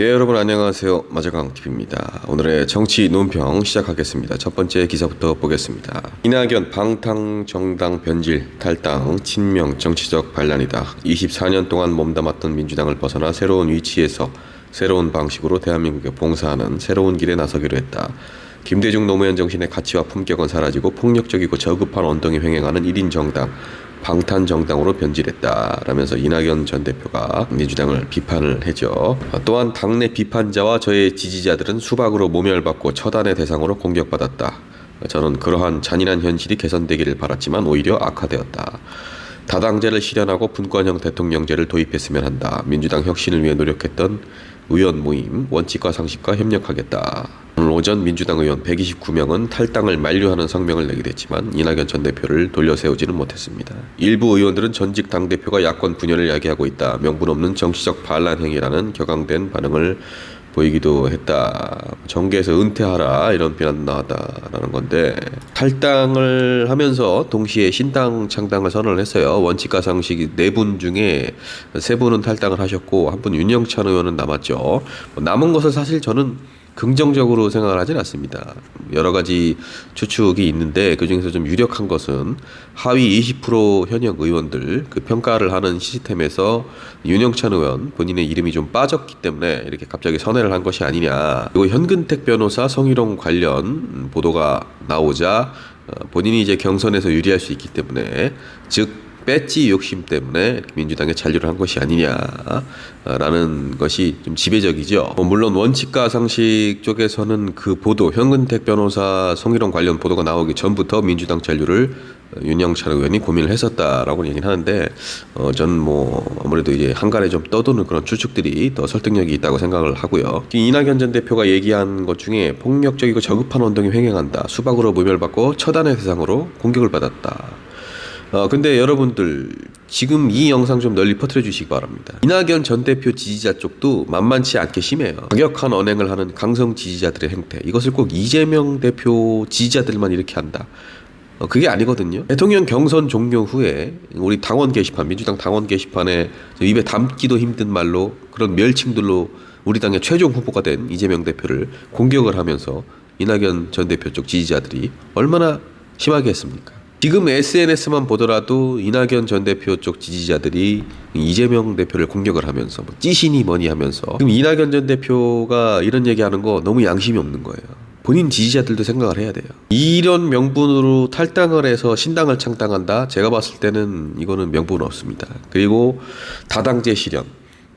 네, 여러분 안녕하세요. 마저강TV입니다. 오늘의 정치 논평 시작하겠습니다. 첫 번째 기사부터 보겠습니다. 이낙연 방탕정당 변질, 탈당, 친명 정치적 반란이다. 24년 동안 몸담았던 민주당을 벗어나 새로운 위치에서 새로운 방식으로 대한민국에 봉사하는 새로운 길에 나서기로 했다. 김대중 노무현 정신의 가치와 품격은 사라지고 폭력적이고 저급한 언동이 횡행하는 1인 정당, 방탄정당으로 변질했다 라면서 이낙연 전 대표가 민주당을 비판을 했죠. 또한 당내 비판자와 저의 지지자들은 수박으로 모멸받고 처단의 대상으로 공격받았다. 저는 그러한 잔인한 현실이 개선되기를 바랐지만 오히려 악화되었다. 다당제를 실현하고 분권형 대통령제를 도입했으면 한다. 민주당 혁신을 위해 노력했던 의원 모임 원칙과 상식과 협력하겠다. 오늘 오전 민주당 의원 129명은 탈당을 만료하는 성명을 내기도 했지만 이낙연 전 대표를 돌려세우지는 못했습니다. 일부 의원들은 전직 당대표가 야권 분열을 야기하고 있다. 명분 없는 정치적 반란 행위라는 격앙된 반응을 보이기도 했다. 정계에서 은퇴하라 이런 비난도 나왔다라는 건데, 탈당을 하면서 동시에 신당 창당을 선언을 했어요. 원칙과 상식 4분 중에 3분은 탈당을 하셨고 한 분 윤영찬 의원은 남았죠. 남은 것을 사실 저는 긍정적으로 생각을 하진 않습니다. 여러 가지 추측이 있는데 그중에서 좀 유력한 것은 하위 20% 현역 의원들 그 평가를 하는 시스템에서 윤영찬 의원 본인의 이름이 좀 빠졌기 때문에 이렇게 갑자기 선회를 한 것이 아니냐. 그리고 현근택 변호사 성희롱 관련 보도가 나오자 본인이 이제 경선에서 유리할 수 있기 때문에, 즉 배지 욕심 때문에 민주당에 잔류를 한 것이 아니냐라는 것이 좀 지배적이죠. 물론 원칙과 상식 쪽에서는 그 보도, 현근택 변호사 성희롱 관련 보도가 나오기 전부터 민주당 잔류를 윤영찬 의원이 고민을 했었다라고 얘기는 하는데, 저는 아무래도 이제 한간에 좀 떠도는 그런 추측들이 더 설득력이 있다고 생각을 하고요. 이낙연 전 대표가 얘기한 것 중에 폭력적이고 저급한 언동이 횡행한다. 수박으로 모멸받고 처단의 대상으로 공격을 받았다. 근데 여러분들 지금 이 영상 좀 널리 퍼뜨려 주시기 바랍니다. 이낙연 전 대표 지지자 쪽도 만만치 않게 심해요. 과격한 언행을 하는 강성 지지자들의 행태, 이것을 꼭 이재명 대표 지지자들만 이렇게 한다, 그게 아니거든요. 대통령 경선 종료 후에 우리 당원 게시판, 민주당 당원 게시판에 입에 담기도 힘든 말로 그런 멸칭들로 우리 당의 최종 후보가 된 이재명 대표를 공격을 하면서 이낙연 전 대표 쪽 지지자들이 얼마나 심하게 했습니까? 지금 SNS만 보더라도 이낙연 전 대표 쪽 지지자들이 이재명 대표를 공격을 하면서 찌시니 뭐니 하면서, 지금 이낙연 전 대표가 이런 얘기하는 거 너무 양심이 없는 거예요. 본인 지지자들도 생각을 해야 돼요. 이런 명분으로 탈당을 해서 신당을 창당한다? 제가 봤을 때는 이거는 명분 없습니다. 그리고 다당제 실현,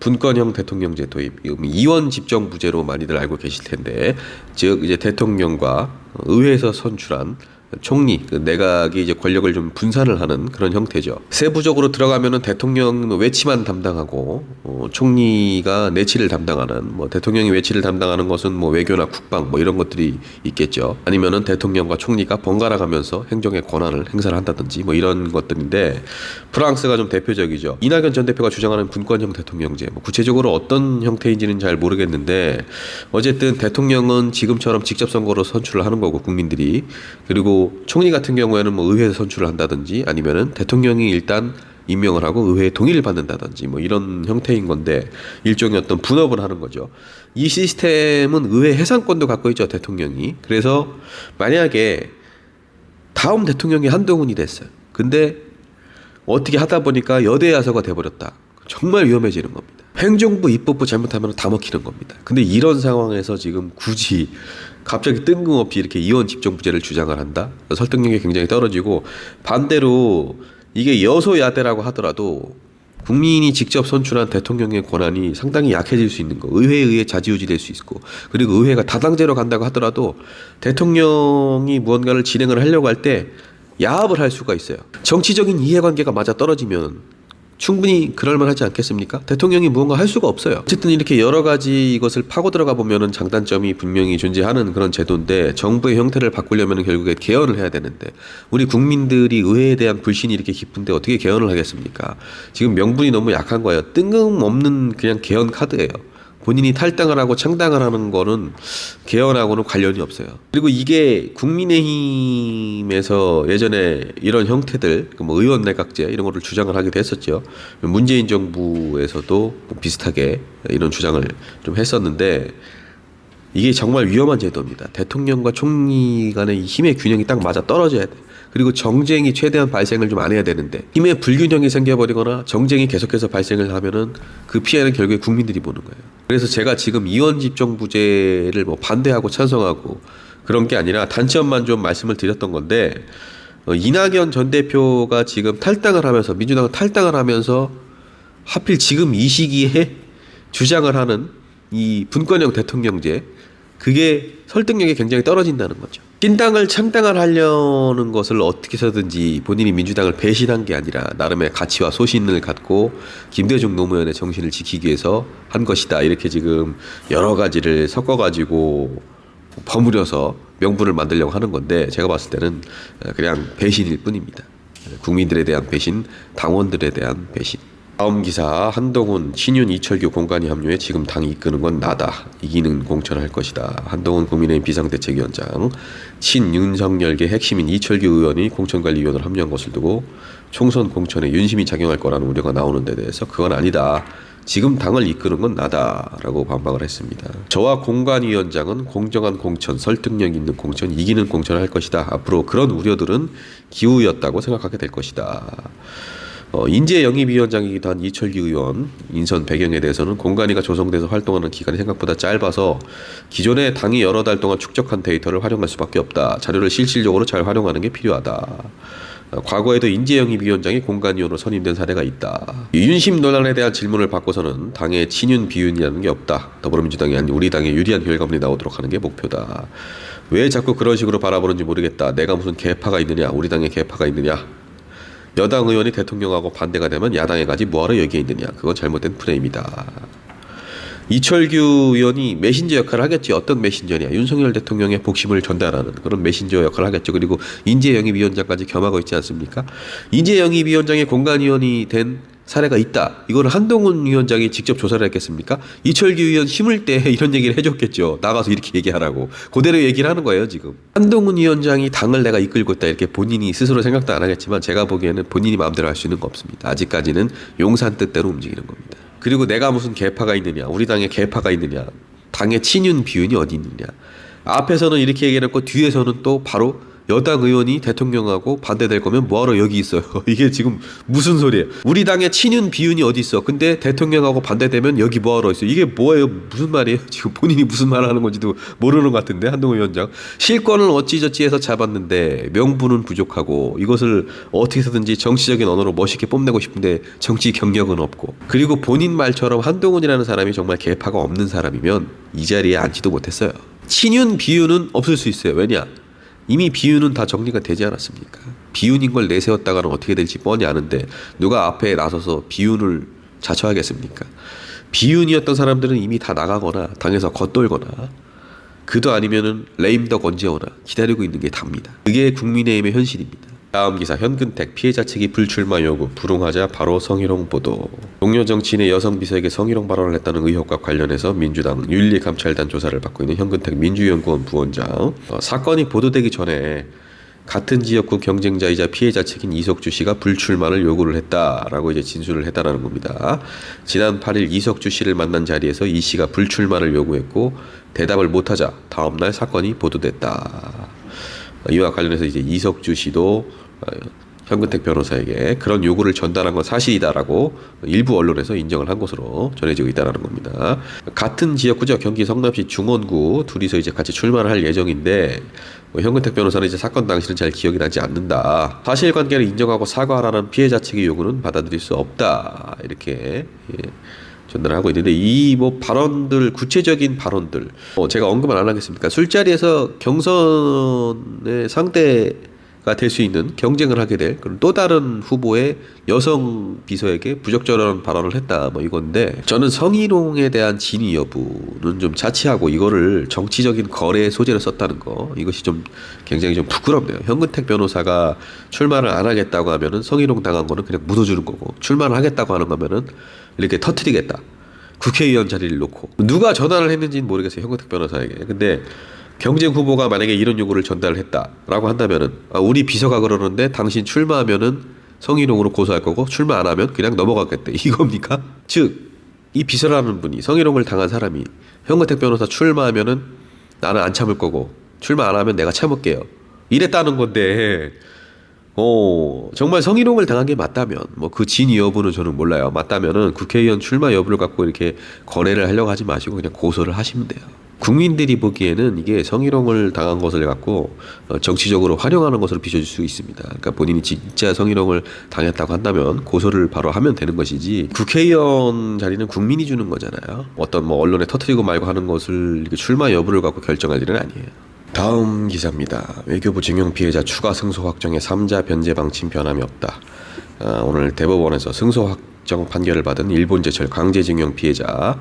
분권형 대통령제 도입, 이원 집정부제로 많이들 알고 계실 텐데, 즉 이제 대통령과 의회에서 선출한 총리, 그 내각이 이제 권력을 좀 분산을 하는 그런 형태죠. 세부적으로 들어가면은 대통령 외치만 담당하고, 총리가 내치를 담당하는, 대통령이 외치를 담당하는 것은 외교나 국방 이런 것들이 있겠죠. 아니면은 대통령과 총리가 번갈아 가면서 행정의 권한을 행사를 한다든지 이런 것들인데, 프랑스가 좀 대표적이죠. 이낙연 전 대표가 주장하는 분권형 대통령제, 구체적으로 어떤 형태인지는 잘 모르겠는데, 어쨌든 대통령은 지금처럼 직접 선거로 선출을 하는 거고 국민들이, 그리고 총리 같은 경우에는 의회에서 선출을 한다든지 아니면은 대통령이 일단 임명을 하고 의회의 동의를 받는다든지 이런 형태인 건데, 일종의 어떤 분업을 하는 거죠. 이 시스템은 의회 해산권도 갖고 있죠, 대통령이. 그래서 만약에 다음 대통령이 한동훈이 됐어요. 근데 어떻게 하다 보니까 여대 야서가 돼버렸다. 정말 위험해지는 겁니다. 행정부, 입법부 잘못하면 다 먹히는 겁니다. 근데 이런 상황에서 지금 굳이 갑자기 뜬금없이 이렇게 이원 집정부제를 주장을 한다? 설득력이 굉장히 떨어지고, 반대로 이게 여소야대라고 하더라도 국민이 직접 선출한 대통령의 권한이 상당히 약해질 수 있는 거, 의회에 의해 좌지우지 될 수 있고, 그리고 의회가 다당제로 간다고 하더라도 대통령이 무언가를 진행을 하려고 할 때 야합을 할 수가 있어요. 정치적인 이해관계가 맞아 떨어지면 충분히 그럴만하지 않겠습니까? 대통령이 무언가 할 수가 없어요. 어쨌든 이렇게 여러 가지 이것을 파고 들어가 보면은 장단점이 분명히 존재하는 그런 제도인데, 정부의 형태를 바꾸려면 결국에 개헌을 해야 되는데, 우리 국민들이 의회에 대한 불신이 이렇게 깊은데 어떻게 개헌을 하겠습니까? 지금 명분이 너무 약한 거예요. 뜬금없는 그냥 개헌 카드예요. 본인이 탈당을 하고 창당을 하는 거는 개헌하고는 관련이 없어요. 그리고 이게 국민의힘에서 예전에 이런 형태들, 뭐 의원 내각제 이런 거를 주장을 하기도 했었죠. 문재인 정부에서도 비슷하게 이런 주장을 좀 했었는데, 이게 정말 위험한 제도입니다. 대통령과 총리 간의 이 힘의 균형이 딱 맞아 떨어져야 돼. 그리고 정쟁이 최대한 발생을 좀 안 해야 되는데, 힘의 불균형이 생겨버리거나 정쟁이 계속해서 발생을 하면은 그 피해는 결국에 국민들이 보는 거예요. 그래서 제가 지금 이원 집정부제를 뭐 반대하고 찬성하고 그런 게 아니라 단점만 좀 말씀을 드렸던 건데, 이낙연 전 대표가 지금 탈당을 하면서, 민주당은 탈당을 하면서 하필 지금 이 시기에 주장을 하는 이 분권형 대통령제, 그게 설득력이 굉장히 떨어진다는 거죠. 신당을 창당을 하려는 것을 어떻게 해서든지 본인이 민주당을 배신한 게 아니라 나름의 가치와 소신을 갖고 김대중 노무현의 정신을 지키기 위해서 한 것이다, 이렇게 지금 여러 가지를 섞어가지고 버무려서 명분을 만들려고 하는 건데, 제가 봤을 때는 그냥 배신일 뿐입니다. 국민들에 대한 배신, 당원들에 대한 배신. 다음 기사, 한동훈, 친윤 이철규 공관위 합류해 지금 당이 이끄는 건 나다. 이기는 공천할 것이다. 한동훈 국민의힘 비상대책위원장, 친윤석열계 핵심인 이철규 의원이 공천관리위원으로 합류한 것을 두고 총선 공천에 윤심이 작용할 거라는 우려가 나오는 데 대해서 그건 아니다, 지금 당을 이끄는 건 나다라고 반박을 했습니다. 저와 공관위원장은 공정한 공천, 설득력 있는 공천, 이기는 공천을 할 것이다. 앞으로 그런 우려들은 기우였다고 생각하게 될 것이다. 인재영입위원장이기도 한 이철규 의원 인선 배경에 대해서는 공관위가 조성돼서 활동하는 기간이 생각보다 짧아서 기존에 당이 여러 달 동안 축적한 데이터를 활용할 수밖에 없다. 자료를 실질적으로 잘 활용하는 게 필요하다. 과거에도 인재영입위원장이 공관위원으로 선임된 사례가 있다. 윤심 논란에 대한 질문을 받고서는 당의 친윤 비윤이라는 게 없다. 더불어민주당이 아닌 우리 당에 유리한 결과물이 나오도록 하는 게 목표다. 왜 자꾸 그런 식으로 바라보는지 모르겠다. 내가 무슨 계파가 있느냐, 우리 당에 계파가 있느냐. 여당 의원이 대통령하고 반대가 되면 야당에 가지 뭐하러 여기에 있느냐. 그건 잘못된 프레임이다. 이철규 의원이 메신저 역할을 하겠지. 어떤 메신저냐. 윤석열 대통령의 복심을 전달하는 그런 메신저 역할을 하겠죠. 그리고 인재영입위원장까지 겸하고 있지 않습니까? 인재영입위원장이 공관위원이 된 사례가 있다. 이거는 한동훈 위원장이 직접 조사를 했겠습니까? 이철규 의원 심을 때 이런 얘기를 해줬겠죠. 나가서 이렇게 얘기하라고. 그대로 얘기를 하는 거예요 지금. 한동훈 위원장이 당을 내가 이끌고 있다, 이렇게 본인이 스스로 생각도 안 하겠지만 제가 보기에는 본인이 마음대로 할 수 있는 거 없습니다. 아직까지는 용산 뜻대로 움직이는 겁니다. 그리고 내가 무슨 계파가 있느냐, 우리 당에 계파가 있느냐, 당의 친윤 비윤이 어디 있느냐. 앞에서는 이렇게 얘기해놓고 뒤에서는 또 바로 여당 의원이 대통령하고 반대될 거면 뭐하러 여기 있어요. 이게 지금 무슨 소리예요. 우리 당의 친윤 비윤이 어디 있어. 근데 대통령하고 반대되면 여기 뭐하러 있어. 이게 뭐예요. 무슨 말이에요. 지금 본인이 무슨 말을 하는 건지도 모르는 것 같은데, 한동훈 위원장. 실권을 어찌저찌 해서 잡았는데 명분은 부족하고 이것을 어떻게 해서든지 정치적인 언어로 멋있게 뽐내고 싶은데 정치 경력은 없고, 그리고 본인 말처럼 한동훈이라는 사람이 정말 계파가 없는 사람이면 이 자리에 앉지도 못했어요. 친윤 비윤은 없을 수 있어요. 왜냐, 이미 비윤은 다 정리가 되지 않았습니까? 비윤인 걸 내세웠다가는 어떻게 될지 뻔히 아는데 누가 앞에 나서서 비윤을 자처하겠습니까? 비윤이었던 사람들은 이미 다 나가거나 당에서 겉돌거나, 그도 아니면은 레임덕 언제 오나 기다리고 있는 게 답니다. 그게 국민의힘의 현실입니다. 다음 기사, 현근택 피해자 측이 불출마 요구 불응하자 바로 성희롱 보도. 동료 정치인의 여성 비서에게 성희롱 발언을 했다는 의혹과 관련해서 민주당 윤리감찰단 조사를 받고 있는 현근택 민주연구원 부원장, 사건이 보도되기 전에 같은 지역구 경쟁자이자 피해자 측인 이석주 씨가 불출마를 요구를 했다라고 이제 진술을 했다라는 겁니다. 지난 8일 이석주 씨를 만난 자리에서 이 씨가 불출마를 요구했고 대답을 못하자 다음날 사건이 보도됐다. 이와 관련해서 이제 이석주 씨도 현근택 변호사에게 그런 요구를 전달한 건 사실이다라고 일부 언론에서 인정을 한 것으로 전해지고 있다는 겁니다. 같은 지역구죠. 경기 성남시 중원구. 둘이서 이제 같이 출마를 할 예정인데, 현근택 변호사는 이제 사건 당시는 잘 기억이 나지 않는다. 사실관계를 인정하고 사과하라는 피해자 측의 요구는 받아들일 수 없다. 이렇게 전달을 하고 있는데, 이 뭐 발언들, 구체적인 발언들, 제가 언급을 안 하겠습니까? 술자리에서 경선의 상대가 될 수 있는, 경쟁을 하게 될 그런 또 다른 후보의 여성 비서에게 부적절한 발언을 했다, 뭐 이건데, 저는 성희롱에 대한 진위 여부는 좀 자치하고 이거를 정치적인 거래의 소재로 썼다는 거, 이것이 좀 굉장히 좀 부끄럽네요. 현근택 변호사가 출마를 안 하겠다고 하면은 성희롱 당한 거는 그냥 묻어주는 거고, 출마를 하겠다고 하는 거면은 이렇게 터뜨리겠다, 국회의원 자리를 놓고 누가 전화를 했는지는 모르겠어요. 현근택 변호사에게. 근데 경쟁 후보가 만약에 이런 요구를 전달을 했다라고 한다면은 우리 비서가 그러는데 당신 출마하면은 성희롱으로 고소할 거고 출마 안 하면 그냥 넘어가겠다 이겁니까? 즉 이 비서라는 분이 성희롱을 당한 사람이 현근택 변호사 출마하면은 나는 안 참을 거고 출마 안 하면 내가 참을게요 이랬다는 건데 정말 성희롱을 당한 게 맞다면 뭐 그 진위 여부는 저는 몰라요. 맞다면은 국회의원 출마 여부를 갖고 이렇게 거래를 하려고 하지 마시고 그냥 고소를 하시면 돼요. 국민들이 보기에는 이게 성희롱을 당한 것을 갖고 정치적으로 활용하는 것으로 비춰질 수 있습니다. 그러니까 본인이 진짜 성희롱을 당했다고 한다면 고소를 바로 하면 되는 것이지 국회의원 자리는 국민이 주는 거잖아요. 어떤 뭐 언론에 터뜨리고 말고 하는 것을 이렇게 출마 여부를 갖고 결정할 일은 아니에요. 다음 기사입니다. 외교부 징용 피해자 추가 승소 확정에 3자 변제 방침 변함이 없다. 오늘 대법원에서 승소 확정 판결을 받은 일본제철 강제징용 피해자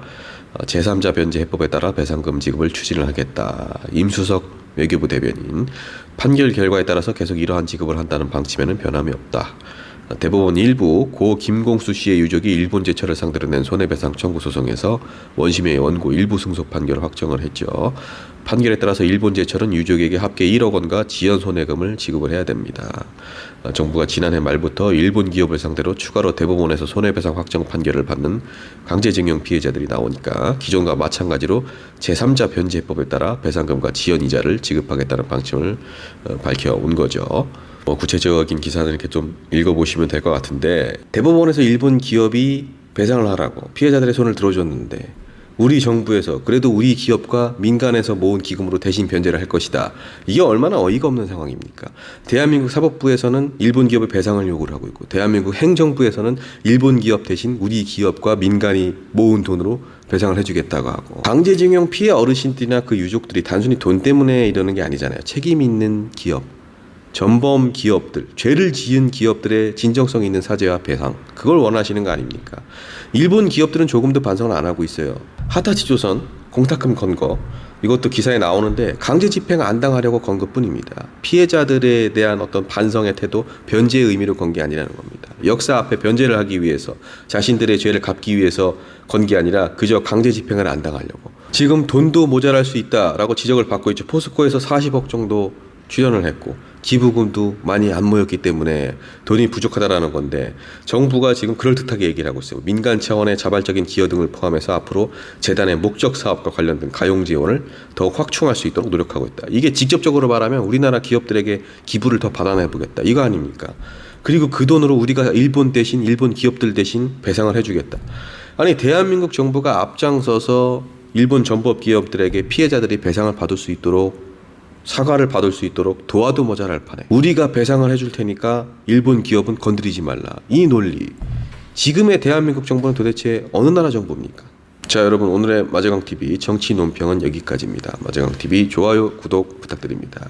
제3자 변제 해법에 따라 배상금 지급을 추진을 하겠다. 임수석 외교부 대변인 판결 결과에 따라서 계속 이러한 지급을 한다는 방침에는 변함이 없다. 대법원 일부 고 김공수 씨의 유족이 일본제철을 상대로 낸 손해배상 청구 소송에서 원심의 원고 일부 승소 판결을 확정을 했죠. 판결에 따라서 일본제철은 유족에게 합계 1억 원과 지연 손해금을 지급을 해야 됩니다. 정부가 지난해 말부터 일본 기업을 상대로 추가로 대법원에서 손해배상 확정 판결을 받는 강제징용 피해자들이 나오니까 기존과 마찬가지로 제3자 변제법에 따라 배상금과 지연 이자를 지급하겠다는 방침을 밝혀온 거죠. 구체적인 기사는 이렇게 좀 읽어보시면 될 것 같은데 대법원에서 일본 기업이 배상을 하라고 피해자들의 손을 들어줬는데 우리 정부에서 그래도 우리 기업과 민간에서 모은 기금으로 대신 변제를 할 것이다. 이게 얼마나 어이가 없는 상황입니까? 대한민국 사법부에서는 일본 기업의 배상을 요구를 하고 있고 대한민국 행정부에서는 일본 기업 대신 우리 기업과 민간이 모은 돈으로 배상을 해주겠다고 하고 강제징용 피해 어르신들이나 그 유족들이 단순히 돈 때문에 이러는 게 아니잖아요. 책임 있는 기업 전범 기업들, 죄를 지은 기업들의 진정성 있는 사죄와 배상 그걸 원하시는 거 아닙니까? 일본 기업들은 조금도 반성을 안 하고 있어요. 하타치조선 공탁금 건 거 이것도 기사에 나오는데 강제 집행 안 당하려고 건 것뿐입니다. 피해자들에 대한 어떤 반성의 태도, 변제의 의미로 건 게 아니라는 겁니다. 역사 앞에 변제를 하기 위해서 자신들의 죄를 갚기 위해서 건 게 아니라 그저 강제 집행을 안 당하려고. 지금 돈도 모자랄 수 있다라고 지적을 받고 있죠. 포스코에서 40억 정도 출연을 했고 기부금도 많이 안 모였기 때문에 돈이 부족하다라는 건데 정부가 지금 그럴듯하게 얘기를 하고 있어요. 민간 차원의 자발적인 기여 등을 포함해서 앞으로 재단의 목적 사업과 관련된 가용 지원을 더욱 확충할 수 있도록 노력하고 있다. 이게 직접적으로 말하면 우리나라 기업들에게 기부를 더 받아내보겠다. 이거 아닙니까? 그리고 그 돈으로 우리가 일본 대신 일본 기업들 대신 배상을 해주겠다. 아니 대한민국 정부가 앞장서서 일본 전범 기업들에게 피해자들이 배상을 받을 수 있도록 사과를 받을 수 있도록 도와도 모자랄 판에 우리가 배상을 해줄 테니까 일본 기업은 건드리지 말라. 이 논리 지금의 대한민국 정부는 도대체 어느 나라 정부입니까? 자 여러분 오늘의 마재강TV 정치 논평은 여기까지입니다. 마재강TV 좋아요 구독 부탁드립니다.